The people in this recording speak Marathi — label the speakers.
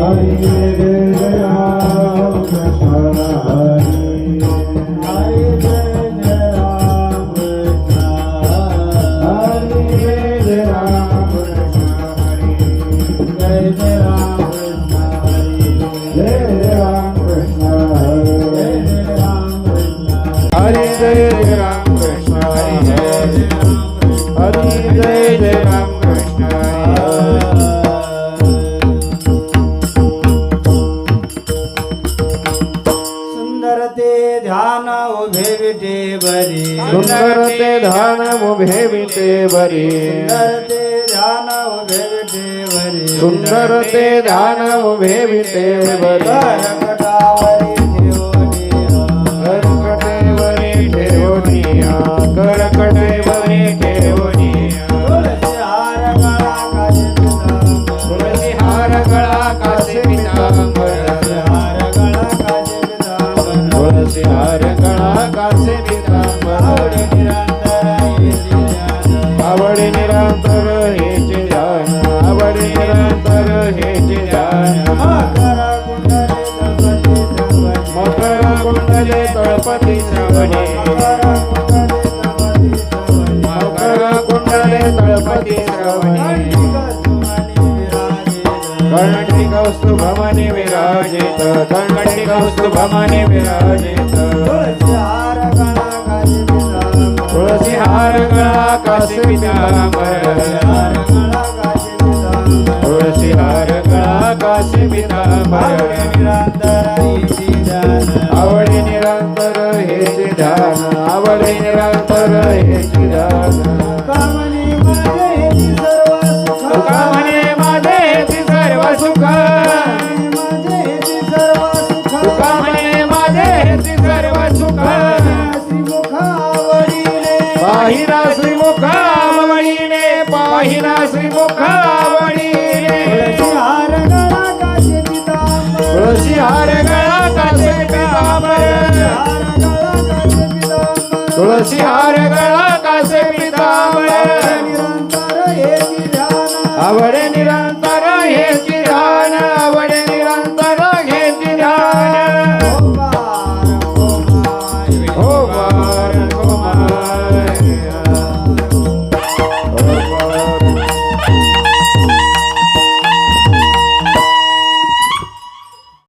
Speaker 1: हरी जय राम कृष्ण हरी हरी जय राम कृष्ण हरी जय राम कृष्ण हरी जय राम कृष्ण हरी जय राम कृष्ण हरी जय राम कृष्ण हरी जय राम कृष्ण
Speaker 2: सुंदर ते ध्यान उभे विटे बरी
Speaker 1: सुंदर ते ध्यान उभे विटे बरी
Speaker 2: सुंदर ते ध्यान उभे विटे बरी
Speaker 1: सुंदर ते ध्यान उभे विटे बरी
Speaker 2: करकटावरी ठेवनिया
Speaker 1: करकटेवरी ठेवनिया
Speaker 2: तुळसी हार गळा कासे पितांबर
Speaker 1: तुळसी हार गळा कासे पितांबर आवडी निरंतर हेचे ध्यान आवडी निरंतर हेचे ध्यान मकर कुंडले तळपती श्रवणे मकर कुंडले तळपती श्रवणे कर्णटी कौस्तुभमणि विराजित कर्णटी कौस्तुभमणि विराजित तुळसी हार गळा कासे पितांबर तुळसी हार गळा कासे पितांबर आवडी निरंतर हेचे ध्यान आवडी निरंतर हेचे ध्यान तुका म्हणे माझे हेची सर्व सुख तुका म्हणे माझे हेची सर्व सुख पाहिना श्रीमुख आवडीने पाहिना श्रीमुख आवडीने तुळसी हार गळा कासे पितांबर तुळसी हार गळा कासे पितांबर